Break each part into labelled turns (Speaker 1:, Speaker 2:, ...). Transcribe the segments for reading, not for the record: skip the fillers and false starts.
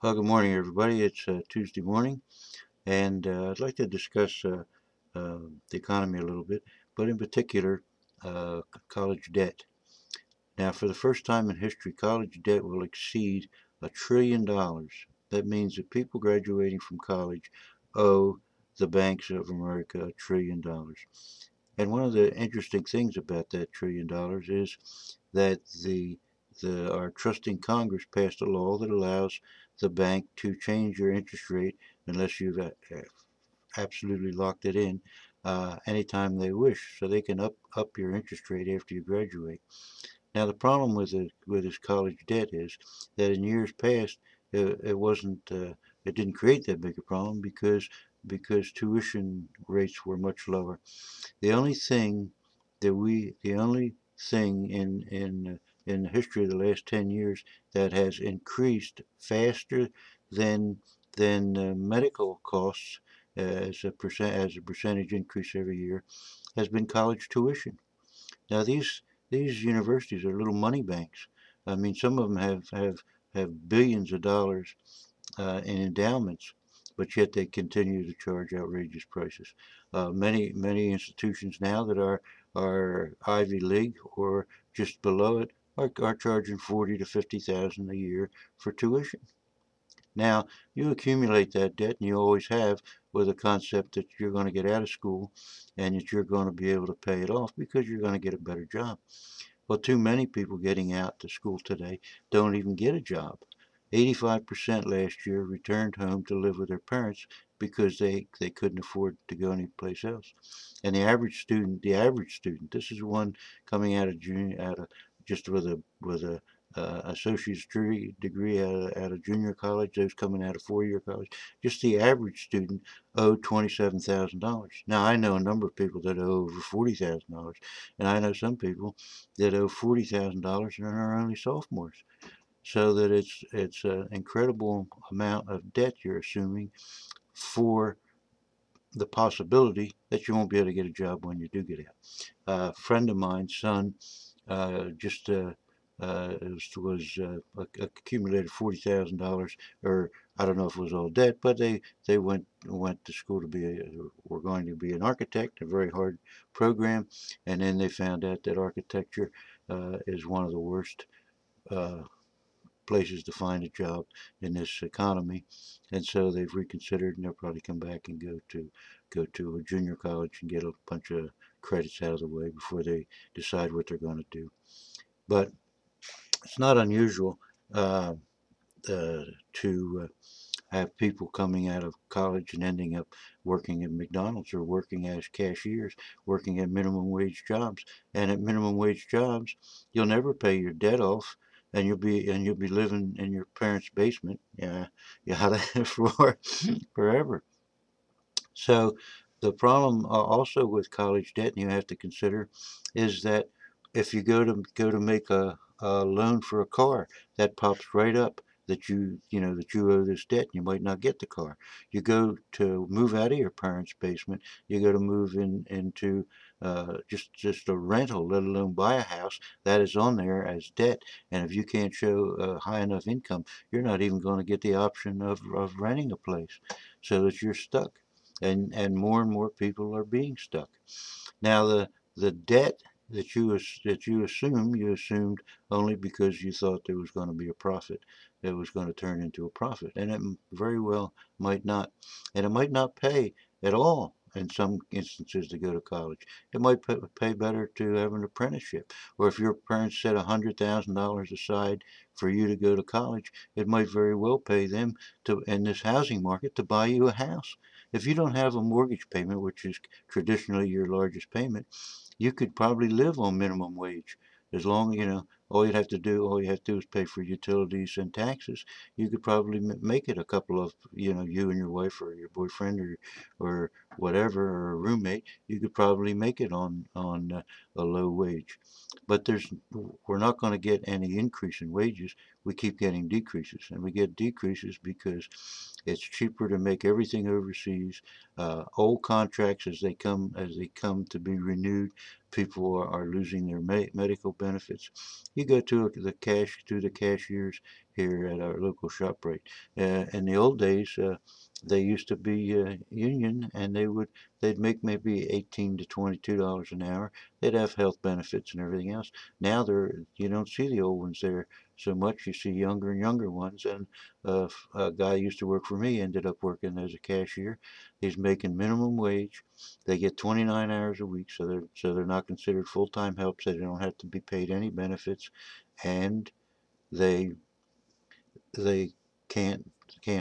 Speaker 1: Good morning, everybody. It's Tuesday morning, and I'd like to discuss the economy a little bit, but in particular, college debt. Now, for the first time in history, college debt will exceed $1 trillion. That means that people graduating from college owe the banks of America $1 trillion. And one of the interesting things about that $1 trillion is that our trusting Congress passed a law that allows the bank to change your interest rate unless you've absolutely locked it in anytime they wish. So they can up your interest rate after you graduate. Now the problem with this college debt is that in years past it wasn't it didn't create that big a problem because tuition rates were much lower. The only thing the only thing in the history of the last 10 years that has increased faster than medical costs as a percentage increase every year has been college tuition. Now these universities are little money banks. I mean, some of them have billions of dollars in endowments, but yet they continue to charge outrageous prices. Many institutions now that are Ivy League or just below it are charging 40 to 50,000 a year for tuition. Now you accumulate that debt, and you always have, with a concept that you're going to get out of school and that you're going to be able to pay it off because you're going to get a better job. Well, too many people getting out to school today don't even get a job. 85% last year returned home to live with their parents because they couldn't afford to go anyplace else. And the average student, this is one coming out of junior, out of just with a associate's degree out of junior college, those coming out of four-year college, just the average student owed $27,000. Now I know a number of people that owe over $40,000, and I know some people that owe $40,000 and are only sophomores. So that it's an incredible amount of debt you're assuming for the possibility that you won't be able to get a job when you do get out. A friend of mine's son just was accumulated $40,000, or I don't know if it was all debt, but they went to school to were going to be an architect, a very hard program, and then they found out that architecture is one of the worst uh, places to find a job in this economy, and so they've reconsidered, and they'll probably come back and go to a junior college and get a bunch of credits out of the way before they decide what they're going to do. But it's not unusual uh, to have people coming out of college and ending up working at McDonald's or working as cashiers, working at minimum wage jobs. And at minimum wage jobs, you'll never pay your debt off, and you'll be living in your parents' basement. Yeah, yeah, for forever. So the problem also with college debt, and you have to consider, is that if you go to make a loan for a car, that pops right up that you owe this debt, and you might not get the car. You go to move out of your parents' basement, you go to move into just a rental, let alone buy a house, that is on there as debt. And if you can't show a high enough income, you're not even going to get the option of renting a place, so that you're stuck, and more people are being stuck. Now the debt that you assumed only because you thought there was going to be a profit, that was going to turn into a profit, and it very well might not, and it might not pay at all in some instances to go to college. It might pay better to have an apprenticeship, or if your parents set $100,000 aside for you to go to college, it might very well pay them to, in this housing market, to buy you a house. If you don't have a mortgage payment, which is traditionally your largest payment, you could probably live on minimum wage. As long, all you have to do is pay for utilities and taxes. You could probably make it a couple of, you and your wife or your boyfriend or whatever, or a roommate. You could probably make it on a low wage. But we're not going to get any increase in wages. We keep getting decreases, and we get decreases because it's cheaper to make everything overseas. Old contracts, as they come to be renewed, people are losing their medical benefits. You go to the cashiers, here at our local ShopRite. In the old days, they used to be union, and they'd make maybe $18 to $22 an hour. They'd have health benefits and everything else. Now you don't see the old ones there so much. You see younger and younger ones. And a guy used to work for me ended up working as a cashier. He's making minimum wage. They get 29 hours a week, so they're not considered full-time help, so they don't have to be paid any benefits, and they they can't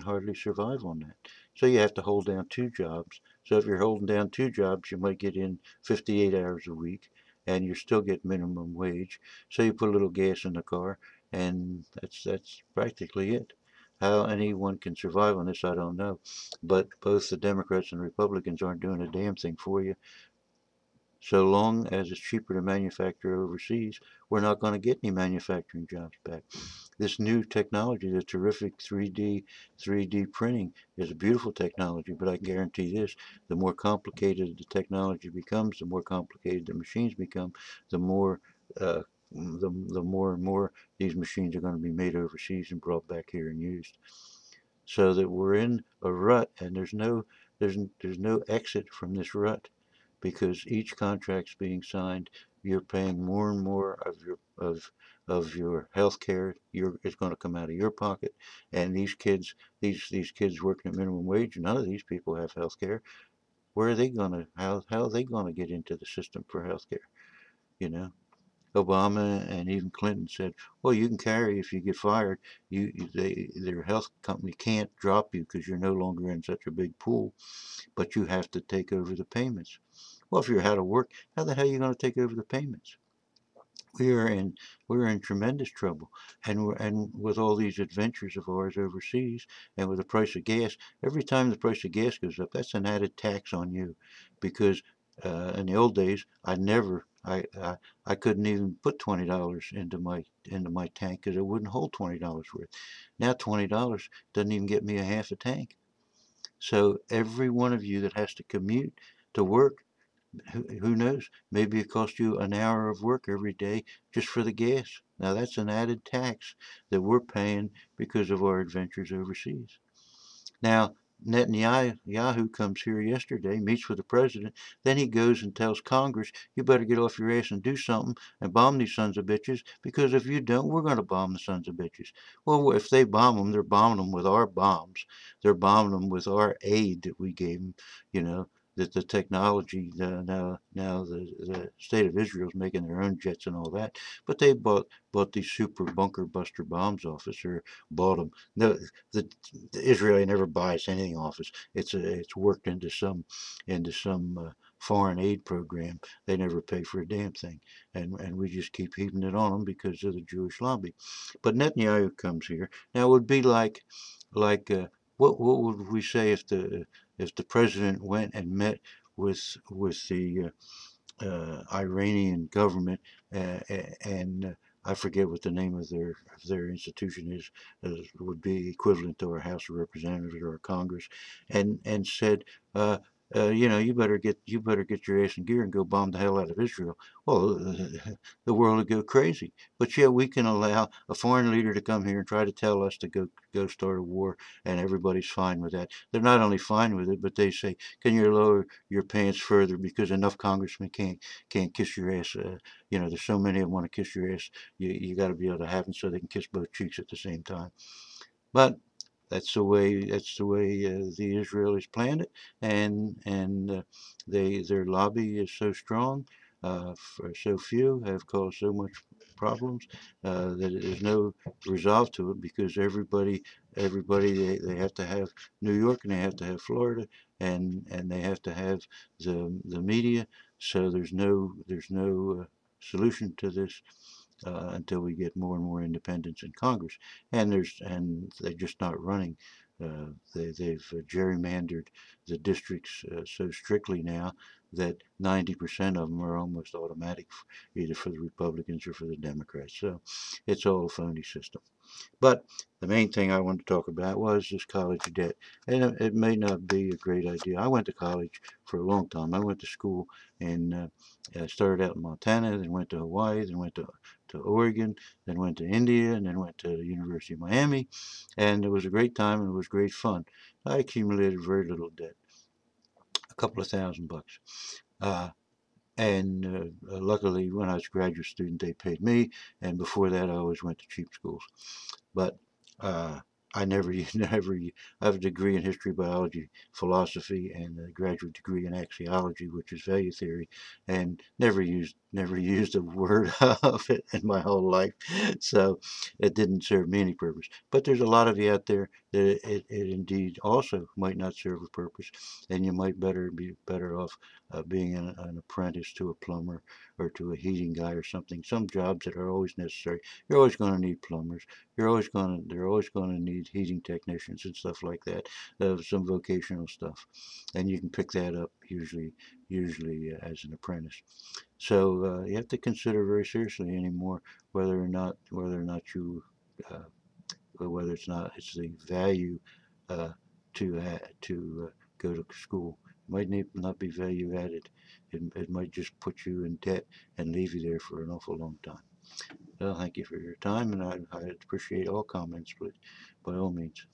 Speaker 1: hardly survive on that. So you have to hold down two jobs. So if you're holding down two jobs, you might get in 58 hours a week, and you still get minimum wage. So you put a little gas in the car, and that's practically it. How anyone can survive on this, I don't know. But both the Democrats and Republicans aren't doing a damn thing for you. So long as it's cheaper to manufacture overseas, we're not going to get any manufacturing jobs back. This new technology, the terrific 3D printing, is a beautiful technology, but I can guarantee this: the more complicated the technology becomes, the more complicated the machines become, the more uh, the more and more these machines are going to be made overseas and brought back here and used. So that we're in a rut, and there's no exit from this rut, because each contract's being signed, you're paying more and more of your health care. It's going to come out of your pocket, and these kids working at minimum wage, none of these people have health care. Where are they going to how are they going to get into the system for health care? You know, Obama and even Clinton said, well, you can carry if you get fired. Their health company can't drop you because you're no longer in such a big pool, but you have to take over the payments. Well, if you're out of work, how the hell are you going to take over the payments? We are in we're in tremendous trouble, and with all these adventures of ours overseas, and with the price of gas, every time the price of gas goes up, that's an added tax on you, because in the old days, I couldn't even put $20 into my tank because it wouldn't hold $20 worth. Now $20 doesn't even get me a half a tank. So every one of you that has to commute to work, who knows? Maybe it costs you an hour of work every day just for the gas. Now that's an added tax that we're paying because of our adventures overseas. Now, Netanyahu comes here yesterday, meets with the president, then he goes and tells Congress, you better get off your ass and do something and bomb these sons of bitches, because if you don't, we're going to bomb the sons of bitches. Well, if they bomb them, they're bombing them with our bombs. They're bombing them with our aid that we gave them, you know, that the technology, now the state of Israel is making their own jets and all that, but they bought these super bunker buster bombs off us, or bought them. No, the Israeli never buys anything off us. It's worked into some foreign aid program. They never pay for a damn thing, and we just keep heaping it on them because of the Jewish lobby. But Netanyahu comes here now. It would be like what would we say if the president went and met with the Iranian government, and I forget what the name of their institution is, would be equivalent to our House of Representatives or our Congress, and said, you better get your ass in gear and go bomb the hell out of Israel. Well, the world would go crazy. But yet we can allow a foreign leader to come here and try to tell us to go start a war, and everybody's fine with that. They're not only fine with it, but they say, can you lower your pants further because enough congressmen can't kiss your ass. There's so many that want to kiss your ass. You got to be able to have them so they can kiss both cheeks at the same time. But that's the way the Israelis planned it, and their lobby is so strong, for so few, have caused so much problems, that there's no resolve to it, because everybody they have to have New York, and they have to have Florida, and they have to have the media. So there's no solution to this until we get more and more independence in Congress. And they're just not running. They've gerrymandered the districts so strictly now that 90% of them are almost automatic, either for the Republicans or for the Democrats. So it's all a phony system. But the main thing I wanted to talk about was this college debt. And it may not be a great idea. I went to college for a long time. I went to school, and I started out in Montana, then went to Hawaii, then went to to Oregon, then went to India, and then went to the University of Miami, and it was a great time and it was great fun. I accumulated very little debt, a couple of $1,000. Uh, and luckily, when I was a graduate student, they paid me, and before that, I always went to cheap schools. But uh, I never, never, I have a degree in history, biology, philosophy, and a graduate degree in axiology, which is value theory, and never used a word of it in my whole life. So it didn't serve me any purpose. But there's a lot of you out there that it indeed also might not serve a purpose, and you might be better off being an apprentice to a plumber or to a heating guy or something. Some jobs that are always necessary. You're always going to need plumbers. They're always going to need heating technicians and stuff like that. Some vocational stuff, and you can pick that up usually as an apprentice. So you have to consider very seriously anymore uh, whether it's the value uh, to go to school. It might not be value added. It might just put you in debt and leave you there for an awful long time. Well, thank you for your time, and I appreciate all comments, but by all means.